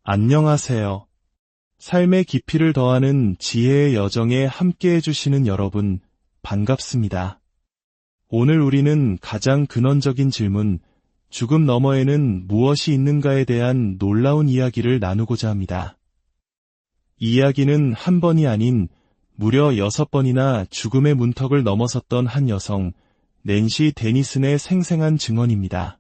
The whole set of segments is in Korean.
안녕하세요. 삶의 깊이를 더하는 지혜의 여정에 함께 해주시는 여러분, 반갑습니다. 오늘 우리는 가장 근원적인 질문, 죽음 너머에는 무엇이 있는가에 대한 놀라운 이야기를 나누고자 합니다. 이 이야기는 한 번이 아닌 무려 6번이나 죽음의 문턱을 넘어섰던 한 여성, 낸시 데니슨의 생생한 증언입니다.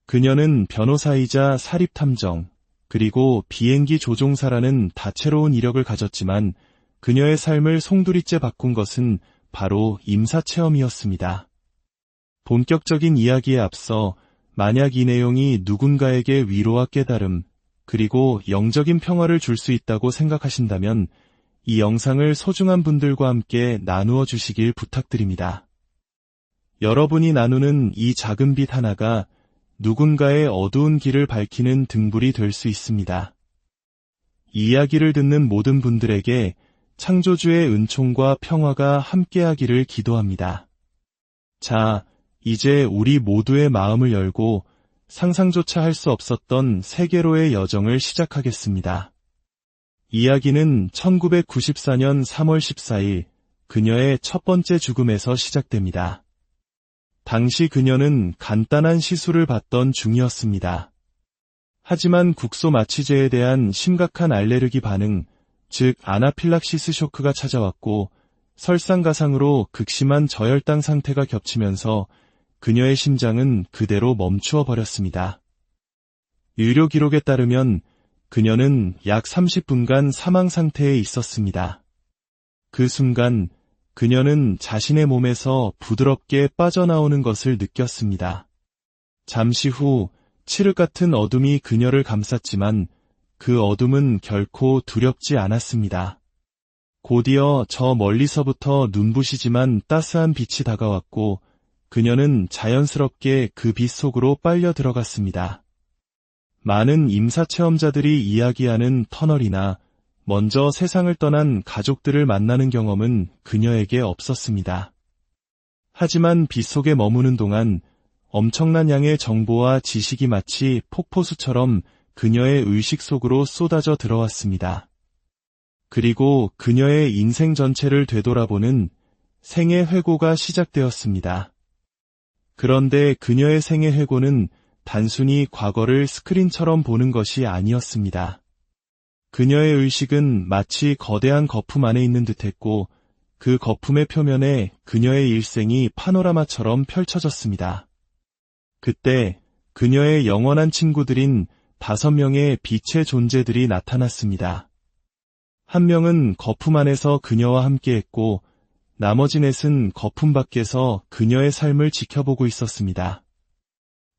그녀는 변호사이자 사립탐정, 그리고 비행기 조종사라는 다채로운 이력을 가졌지만 그녀의 삶을 송두리째 바꾼 것은 바로 임사체험이었습니다. 본격적인 이야기에 앞서 만약 이 내용이 누군가에게 위로와 깨달음, 그리고 영적인 평화를 줄 수 있다고 생각하신다면 이 영상을 소중한 분들과 함께 나누어 주시길 부탁드립니다. 여러분이 나누는 이 작은 빛 하나가 누군가의 어두운 길을 밝히는 등불이 될 수 있습니다. 이 이야기를 듣는 모든 분들에게 창조주의 은총과 평화가 함께하기를 기도합니다. 자, 이제 우리 모두의 마음을 열고 상상조차 할 수 없었던 세계로의 여정을 시작하겠습니다. 이야기는 1994년 3월 14일 그녀의 첫 번째 죽음에서 시작됩니다. 당시 그녀는 간단한 시술을 받던 중이었습니다. 하지만 국소 마취제에 대한 심각한 알레르기 반응, 즉 아나필락시스 쇼크가 찾아왔고 설상가상으로 극심한 저혈당 상태가 겹치면서 그녀의 심장은 그대로 멈추어 버렸습니다. 의료 기록에 따르면 그녀는 약 30분간 사망 상태에 있었습니다. 그 순간 그녀는 자신의 몸에서 부드럽게 빠져나오는 것을 느꼈습니다. 잠시 후 칠흑 같은 어둠이 그녀를 감쌌지만 그 어둠은 결코 두렵지 않았습니다. 곧이어 저 멀리서부터 눈부시지만 따스한 빛이 다가왔고 그녀는 자연스럽게 그 빛 속으로 빨려 들어갔습니다. 많은 임사체험자들이 이야기하는 터널이나 먼저 세상을 떠난 가족들을 만나는 경험은 그녀에게 없었습니다. 하지만 빛 속에 머무는 동안 엄청난 양의 정보와 지식이 마치 폭포수처럼 그녀의 의식 속으로 쏟아져 들어왔습니다. 그리고 그녀의 인생 전체를 되돌아보는 생애 회고가 시작되었습니다. 그런데 그녀의 생애 회고는 단순히 과거를 스크린처럼 보는 것이 아니었습니다. 그녀의 의식은 마치 거대한 거품 안에 있는 듯했고 그 거품의 표면에 그녀의 일생이 파노라마처럼 펼쳐졌습니다. 그때 그녀의 영원한 친구들인 5명의 빛의 존재들이 나타났습니다. 한 명은 거품 안에서 그녀와 함께했고 나머지 넷은 거품 밖에서 그녀의 삶을 지켜보고 있었습니다.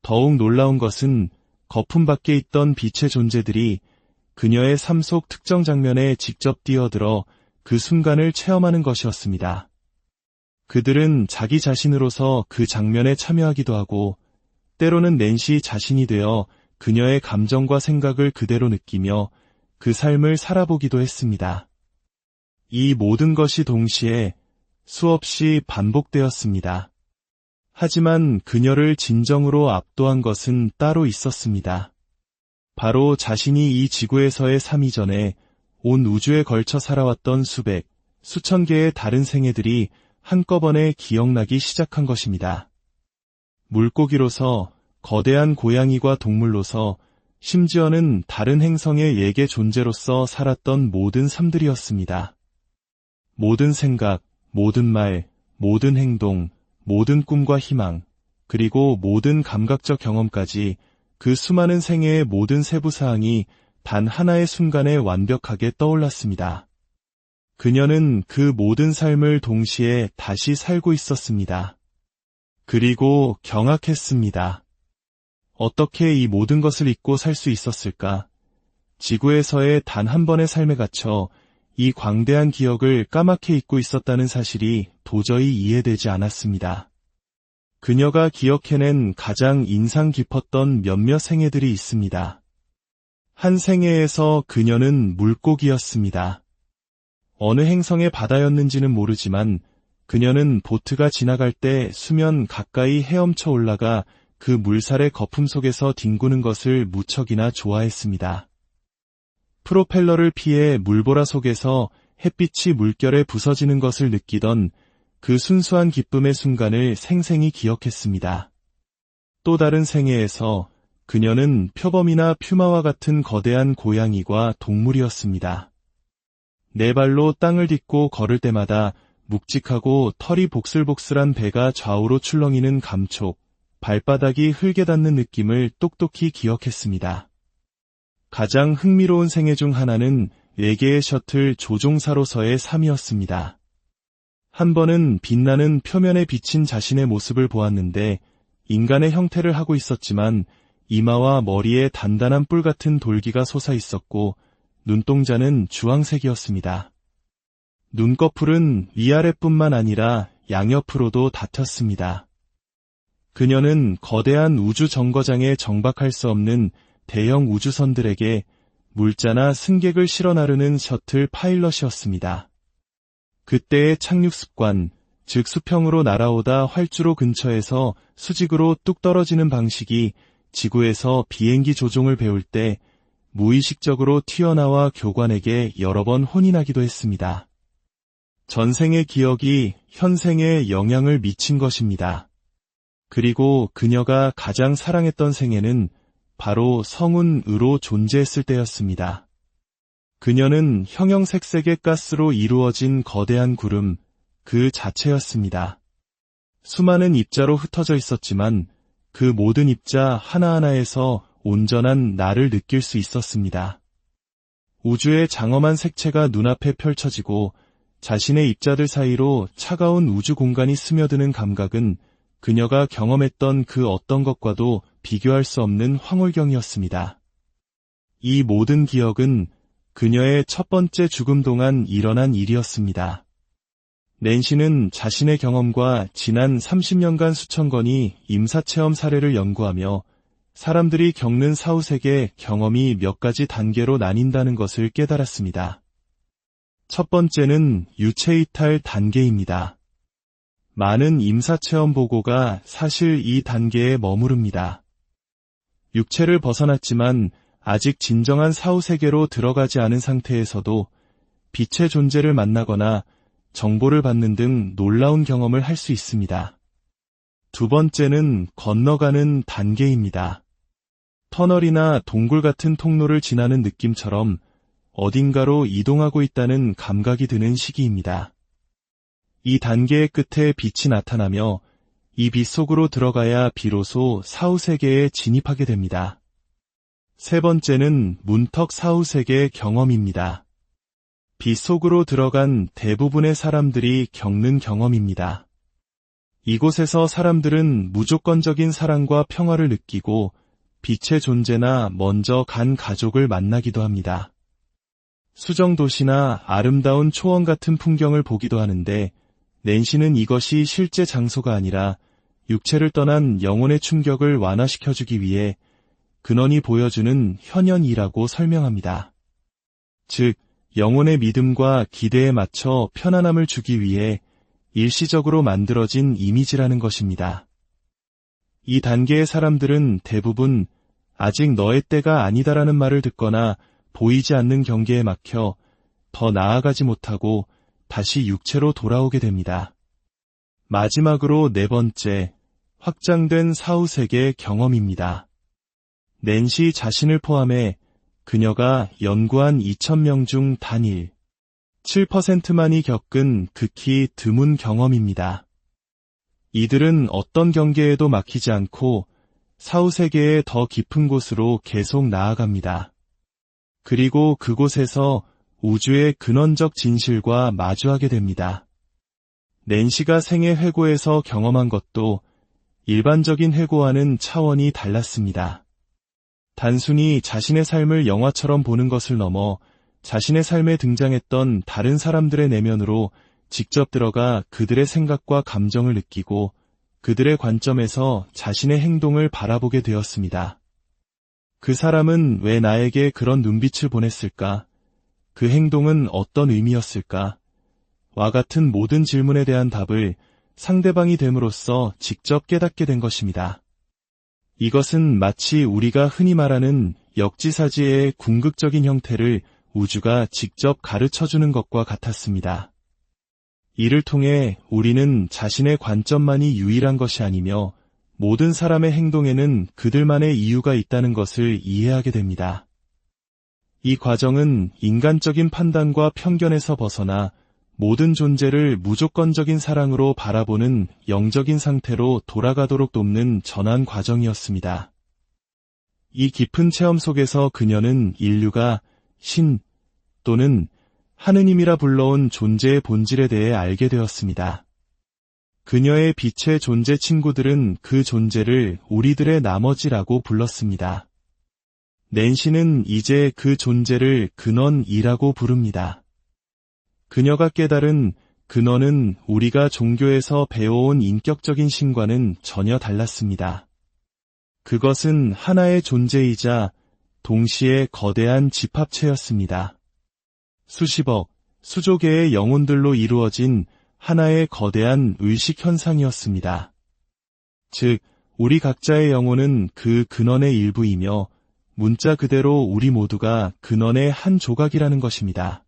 더욱 놀라운 것은 거품 밖에 있던 빛의 존재들이 그녀의 삶 속 특정 장면에 직접 뛰어들어 그 순간을 체험하는 것이었습니다. 그들은 자기 자신으로서 그 장면에 참여하기도 하고 때로는 낸시 자신이 되어 그녀의 감정과 생각을 그대로 느끼며 그 삶을 살아보기도 했습니다. 이 모든 것이 동시에 수없이 반복되었습니다. 하지만 그녀를 진정으로 압도한 것은 따로 있었습니다. 바로 자신이 이 지구에서의 삶 이전에 온 우주에 걸쳐 살아왔던 수천 개의 다른 생애들이 한꺼번에 기억나기 시작한 것입니다. 물고기로서, 거대한 고양이와 동물로서, 심지어는 다른 행성의 예계 존재로서 살았던 모든 삶들이었습니다. 모든 생각, 모든 말, 모든 행동, 모든 꿈과 희망, 그리고 모든 감각적 경험까지 그 수많은 생애의 모든 세부사항이 단 하나의 순간에 완벽하게 떠올랐습니다. 그녀는 그 모든 삶을 동시에 다시 살고 있었습니다. 그리고 경악했습니다. 어떻게 이 모든 것을 잊고 살 수 있었을까? 지구에서의 단 한 번의 삶에 갇혀 이 광대한 기억을 까맣게 잊고 있었다는 사실이 도저히 이해되지 않았습니다. 그녀가 기억해낸 가장 인상 깊었던 몇몇 생애들이 있습니다. 한 생애에서 그녀는 물고기였습니다. 어느 행성의 바다였는지는 모르지만 그녀는 보트가 지나갈 때 수면 가까이 헤엄쳐 올라가 그 물살의 거품 속에서 뒹구는 것을 무척이나 좋아했습니다. 프로펠러를 피해 물보라 속에서 햇빛이 물결에 부서지는 것을 느끼던 그 순수한 기쁨의 순간을 생생히 기억했습니다. 또 다른 생애에서 그녀는 표범이나 퓨마와 같은 거대한 고양이과 동물이었습니다. 네 발로 땅을 딛고 걸을 때마다 묵직하고 털이 복슬복슬한 배가 좌우로 출렁이는 감촉, 발바닥이 흙에 닿는 느낌을 똑똑히 기억했습니다. 가장 흥미로운 생애 중 하나는 4개의 셔틀 조종사로서의 삶이었습니다. 한 번은 빛나는 표면에 비친 자신의 모습을 보았는데 인간의 형태를 하고 있었지만 이마와 머리에 단단한 뿔 같은 돌기가 솟아 있었고 눈동자는 주황색이었습니다. 눈꺼풀은 위아래뿐만 아니라 양옆으로도 닿쳤습니다. 그녀는 거대한 우주 정거장에 정박할 수 없는 대형 우주선들에게 물자나 승객을 실어 나르는 셔틀 파일럿이었습니다. 그때의 착륙 습관, 즉 수평으로 날아오다 활주로 근처에서 수직으로 뚝 떨어지는 방식이 지구에서 비행기 조종을 배울 때 무의식적으로 튀어나와 교관에게 여러 번 혼이 나기도 했습니다. 전생의 기억이 현생에 영향을 미친 것입니다. 그리고 그녀가 가장 사랑했던 생애는 바로 성운으로 존재했을 때였습니다. 그녀는 형형색색의 가스로 이루어진 거대한 구름, 그 자체였습니다. 수많은 입자로 흩어져 있었지만 그 모든 입자 하나하나에서 온전한 나를 느낄 수 있었습니다. 우주의 장엄한 색채가 눈앞에 펼쳐지고 자신의 입자들 사이로 차가운 우주 공간이 스며드는 감각은 그녀가 경험했던 그 어떤 것과도 비교할 수 없는 황홀경이었습니다. 이 모든 기억은 그녀의 첫 번째 죽음 동안 일어난 일이었습니다. 낸시는 자신의 경험과 지난 30년간 수천 건의 임사체험 사례를 연구하며 사람들이 겪는 사후세계 경험이 몇 가지 단계로 나뉜다는 것을 깨달았습니다. 첫 번째는 유체이탈 단계입니다. 많은 임사체험 보고가 사실 이 단계에 머무릅니다. 육체를 벗어났지만 아직 진정한 사후세계로 들어가지 않은 상태에서도 빛의 존재를 만나거나 정보를 받는 등 놀라운 경험을 할 수 있습니다. 두 번째는 건너가는 단계입니다. 터널이나 동굴 같은 통로를 지나는 느낌처럼 어딘가로 이동하고 있다는 감각이 드는 시기입니다. 이 단계의 끝에 빛이 나타나며 이 빛 속으로 들어가야 비로소 사후세계에 진입하게 됩니다. 세 번째는 문턱 사후세계 경험입니다. 빛 속으로 들어간 대부분의 사람들이 겪는 경험입니다. 이곳에서 사람들은 무조건적인 사랑과 평화를 느끼고 빛의 존재나 먼저 간 가족을 만나기도 합니다. 수정도시나 아름다운 초원 같은 풍경을 보기도 하는데 낸시는 이것이 실제 장소가 아니라 육체를 떠난 영혼의 충격을 완화시켜주기 위해 근원이 보여주는 현현이라고 설명합니다. 즉, 영혼의 믿음과 기대에 맞춰 편안함을 주기 위해 일시적으로 만들어진 이미지라는 것입니다. 이 단계의 사람들은 대부분 아직 너의 때가 아니다라는 말을 듣거나 보이지 않는 경계에 막혀 더 나아가지 못하고 다시 육체로 돌아오게 됩니다. 마지막으로 네 번째, 확장된 사후세계 경험입니다. 낸시 자신을 포함해 그녀가 연구한 2,000명 중 단일 7%만이 겪은 극히 드문 경험입니다. 이들은 어떤 경계에도 막히지 않고 사후세계의 더 깊은 곳으로 계속 나아갑니다. 그리고 그곳에서 우주의 근원적 진실과 마주하게 됩니다. 낸시가 생애 회고에서 경험한 것도 일반적인 회고와는 차원이 달랐습니다. 단순히 자신의 삶을 영화처럼 보는 것을 넘어 자신의 삶에 등장했던 다른 사람들의 내면으로 직접 들어가 그들의 생각과 감정을 느끼고 그들의 관점에서 자신의 행동을 바라보게 되었습니다. 그 사람은 왜 나에게 그런 눈빛을 보냈을까? 그 행동은 어떤 의미였을까? 와 같은 모든 질문에 대한 답을 상대방이 됨으로써 직접 깨닫게 된 것입니다. 이것은 마치 우리가 흔히 말하는 역지사지의 궁극적인 형태를 우주가 직접 가르쳐주는 것과 같았습니다. 이를 통해 우리는 자신의 관점만이 유일한 것이 아니며 모든 사람의 행동에는 그들만의 이유가 있다는 것을 이해하게 됩니다. 이 과정은 인간적인 판단과 편견에서 벗어나 모든 존재를 무조건적인 사랑으로 바라보는 영적인 상태로 돌아가도록 돕는 전환 과정이었습니다. 이 깊은 체험 속에서 그녀는 인류가 신 또는 하느님이라 불러온 존재의 본질에 대해 알게 되었습니다. 그녀의 빛의 존재 친구들은 그 존재를 우리들의 나머지라고 불렀습니다. 낸시는 이제 그 존재를 근원이라고 부릅니다. 그녀가 깨달은 근원은 우리가 종교에서 배워온 인격적인 신과는 전혀 달랐습니다. 그것은 하나의 존재이자 동시에 거대한 집합체였습니다. 수십억, 수조 개의 영혼들로 이루어진 하나의 거대한 의식 현상이었습니다. 즉, 우리 각자의 영혼은 그 근원의 일부이며 문자 그대로 우리 모두가 근원의 한 조각이라는 것입니다.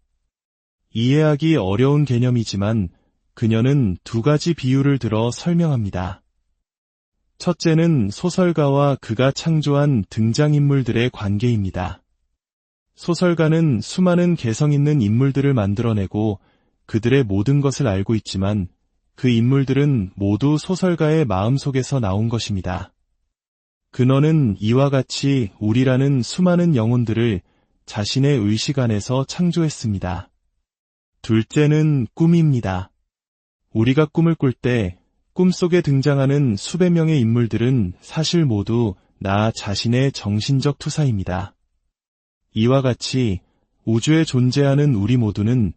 이해하기 어려운 개념이지만 그녀는 두 가지 비유를 들어 설명합니다. 첫째는 소설가와 그가 창조한 등장인물들의 관계입니다. 소설가는 수많은 개성 있는 인물들을 만들어내고 그들의 모든 것을 알고 있지만 그 인물들은 모두 소설가의 마음속에서 나온 것입니다. 근원은 이와 같이 우리라는 수많은 영혼들을 자신의 의식 안에서 창조했습니다. 둘째는 꿈입니다. 우리가 꿈을 꿀 때 꿈속에 등장하는 수백 명의 인물들은 사실 모두 나 자신의 정신적 투사입니다. 이와 같이 우주에 존재하는 우리 모두는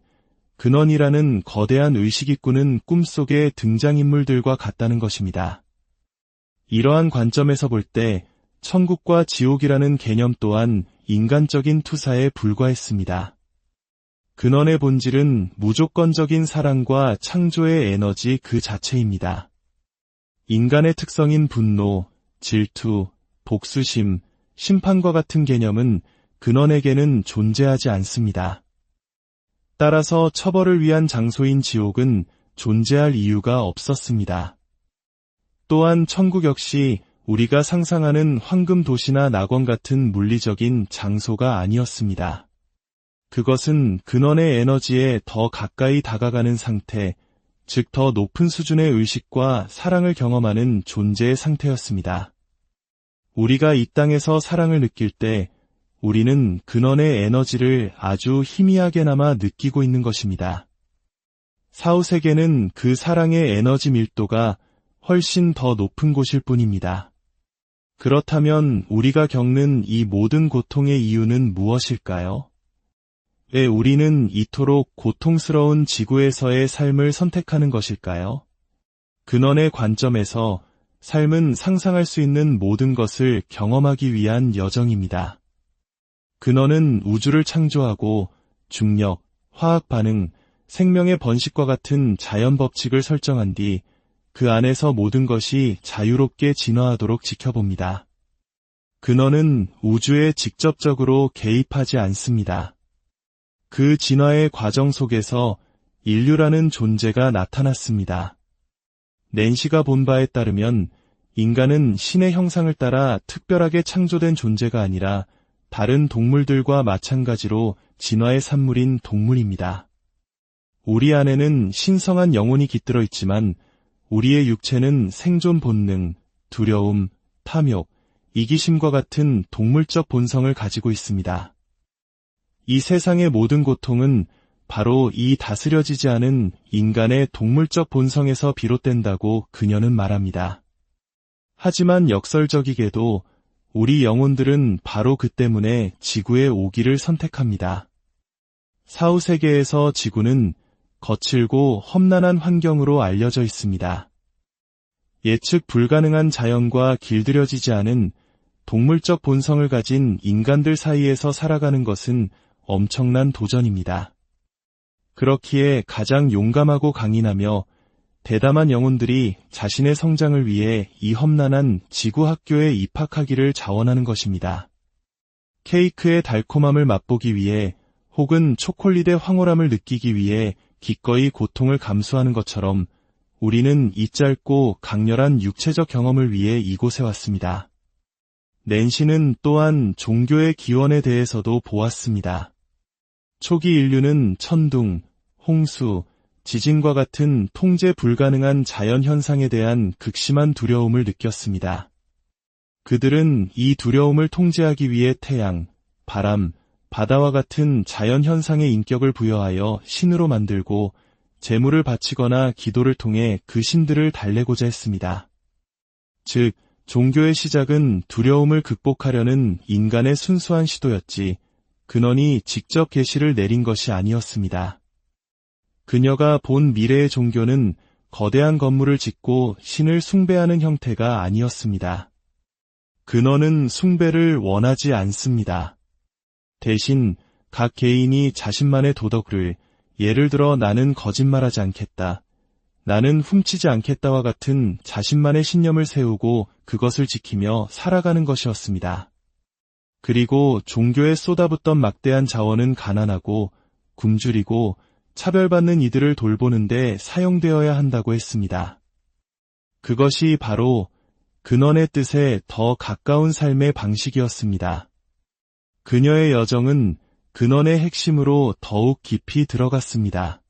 근원이라는 거대한 의식이 꾸는 꿈속의 등장인물들과 같다는 것입니다. 이러한 관점에서 볼 때 천국과 지옥이라는 개념 또한 인간적인 투사에 불과했습니다. 근원의 본질은 무조건적인 사랑과 창조의 에너지 그 자체입니다. 인간의 특성인 분노, 질투, 복수심, 심판과 같은 개념은 근원에게는 존재하지 않습니다. 따라서 처벌을 위한 장소인 지옥은 존재할 이유가 없었습니다. 또한 천국 역시 우리가 상상하는 황금 도시나 낙원 같은 물리적인 장소가 아니었습니다. 그것은 근원의 에너지에 더 가까이 다가가는 상태, 즉 더 높은 수준의 의식과 사랑을 경험하는 존재의 상태였습니다. 우리가 이 땅에서 사랑을 느낄 때 우리는 근원의 에너지를 아주 희미하게나마 느끼고 있는 것입니다. 사후세계는 그 사랑의 에너지 밀도가 훨씬 더 높은 곳일 뿐입니다. 그렇다면 우리가 겪는 이 모든 고통의 이유는 무엇일까요? 왜 우리는 이토록 고통스러운 지구에서의 삶을 선택하는 것일까요? 근원의 관점에서 삶은 상상할 수 있는 모든 것을 경험하기 위한 여정입니다. 근원은 우주를 창조하고 중력, 화학 반응, 생명의 번식과 같은 자연 법칙을 설정한 뒤 그 안에서 모든 것이 자유롭게 진화하도록 지켜봅니다. 근원은 우주에 직접적으로 개입하지 않습니다. 그 진화의 과정 속에서 인류라는 존재가 나타났습니다. 낸시가 본 바에 따르면 인간은 신의 형상을 따라 특별하게 창조된 존재가 아니라 다른 동물들과 마찬가지로 진화의 산물인 동물입니다. 우리 안에는 신성한 영혼이 깃들어 있지만 우리의 육체는 생존 본능, 두려움, 탐욕, 이기심과 같은 동물적 본성을 가지고 있습니다. 이 세상의 모든 고통은 바로 이 다스려지지 않은 인간의 동물적 본성에서 비롯된다고 그녀는 말합니다. 하지만 역설적이게도 우리 영혼들은 바로 그 때문에 지구에 오기를 선택합니다. 사후세계에서 지구는 거칠고 험난한 환경으로 알려져 있습니다. 예측 불가능한 자연과 길들여지지 않은 동물적 본성을 가진 인간들 사이에서 살아가는 것은 엄청난 도전입니다. 그렇기에 가장 용감하고 강인하며 대담한 영혼들이 자신의 성장을 위해 이 험난한 지구 학교에 입학하기를 자원하는 것입니다. 케이크의 달콤함을 맛보기 위해 혹은 초콜릿의 황홀함을 느끼기 위해 기꺼이 고통을 감수하는 것처럼 우리는 이 짧고 강렬한 육체적 경험을 위해 이곳에 왔습니다. 낸시는 또한 종교의 기원에 대해서도 보았습니다. 초기 인류는 천둥, 홍수, 지진과 같은 통제 불가능한 자연현상에 대한 극심한 두려움을 느꼈습니다. 그들은 이 두려움을 통제하기 위해 태양, 바람, 바다와 같은 자연현상의 인격을 부여하여 신으로 만들고 제물을 바치거나 기도를 통해 그 신들을 달래고자 했습니다. 즉, 종교의 시작은 두려움을 극복하려는 인간의 순수한 시도였지 근원이 직접 계시를 내린 것이 아니었습니다. 그녀가 본 미래의 종교는 거대한 건물을 짓고 신을 숭배하는 형태가 아니었습니다. 근원은 숭배를 원하지 않습니다. 대신 각 개인이 자신만의 도덕을, 예를 들어 나는 거짓말하지 않겠다, 나는 훔치지 않겠다와 같은 자신만의 신념을 세우고 그것을 지키며 살아가는 것이었습니다. 그리고 종교에 쏟아붓던 막대한 자원은 가난하고 굶주리고 차별받는 이들을 돌보는데 사용되어야 한다고 했습니다. 그것이 바로 근원의 뜻에 더 가까운 삶의 방식이었습니다. 그녀의 여정은 근원의 핵심으로 더욱 깊이 들어갔습니다.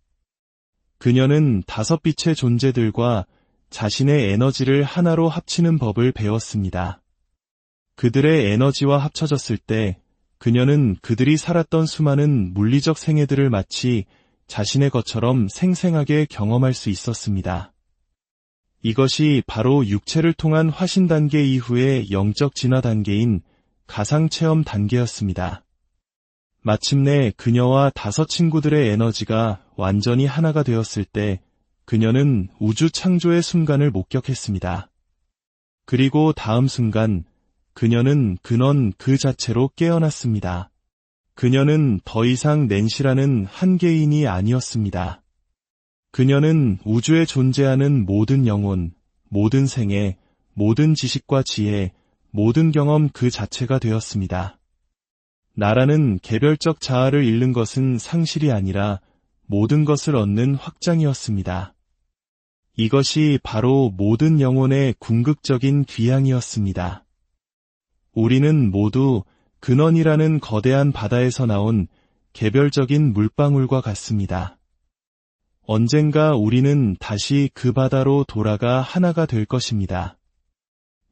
그녀는 5빛의 존재들과 자신의 에너지를 하나로 합치는 법을 배웠습니다. 그들의 에너지와 합쳐졌을 때 그녀는 그들이 살았던 수많은 물리적 생애들을 마치 자신의 것처럼 생생하게 경험할 수 있었습니다. 이것이 바로 육체를 통한 화신 단계 이후의 영적 진화 단계인 가상체험 단계였습니다. 마침내 그녀와 5 친구들의 에너지가 완전히 하나가 되었을 때 그녀는 우주 창조의 순간을 목격했습니다. 그리고 다음 순간 그녀는 근원 그 자체로 깨어났습니다. 그녀는 더 이상 낸시라는 한 개인이 아니었습니다. 그녀는 우주에 존재하는 모든 영혼, 모든 생애, 모든 지식과 지혜, 모든 경험 그 자체가 되었습니다. 나라는 개별적 자아를 잃는 것은 상실이 아니라 모든 것을 얻는 확장이었습니다. 이것이 바로 모든 영혼의 궁극적인 귀향이었습니다. 우리는 모두 근원이라는 거대한 바다에서 나온 개별적인 물방울과 같습니다. 언젠가 우리는 다시 그 바다로 돌아가 하나가 될 것입니다.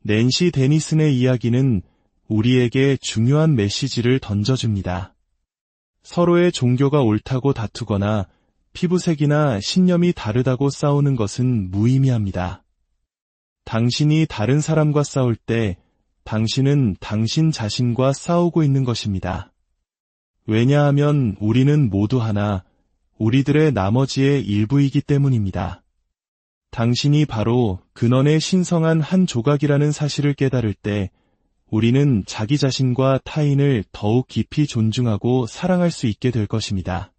낸시 데니슨의 이야기는 우리에게 중요한 메시지를 던져줍니다. 서로의 종교가 옳다고 다투거나 피부색이나 신념이 다르다고 싸우는 것은 무의미합니다. 당신이 다른 사람과 싸울 때 당신은 당신 자신과 싸우고 있는 것입니다. 왜냐하면 우리는 모두 하나, 우리들의 나머지의 일부이기 때문입니다. 당신이 바로 근원의 신성한 한 조각이라는 사실을 깨달을 때 우리는 자기 자신과 타인을 더욱 깊이 존중하고 사랑할 수 있게 될 것입니다.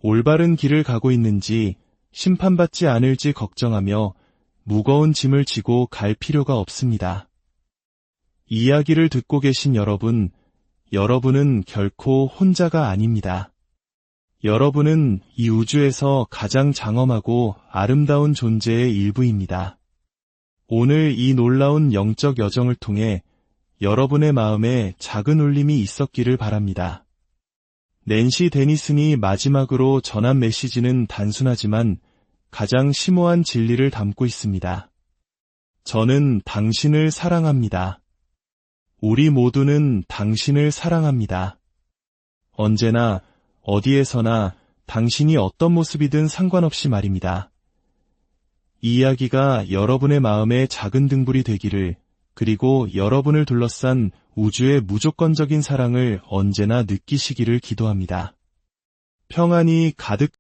올바른 길을 가고 있는지 심판받지 않을지 걱정하며 무거운 짐을 지고 갈 필요가 없습니다. 이야기를 듣고 계신 여러분은 결코 혼자가 아닙니다. 여러분은 이 우주에서 가장 장엄하고 아름다운 존재의 일부입니다. 오늘 이 놀라운 영적 여정을 통해 여러분의 마음에 작은 울림이 있었기를 바랍니다. 낸시 데니슨이 마지막으로 전한 메시지는 단순하지만 가장 심오한 진리를 담고 있습니다. 저는 당신을 사랑합니다. 우리 모두는 당신을 사랑합니다. 언제나 어디에서나 당신이 어떤 모습이든 상관없이 말입니다. 이 이야기가 여러분의 마음에 작은 등불이 되기를, 그리고 여러분을 둘러싼 우주의 무조건적인 사랑을 언제나 느끼시기를 기도합니다. 평안이 가득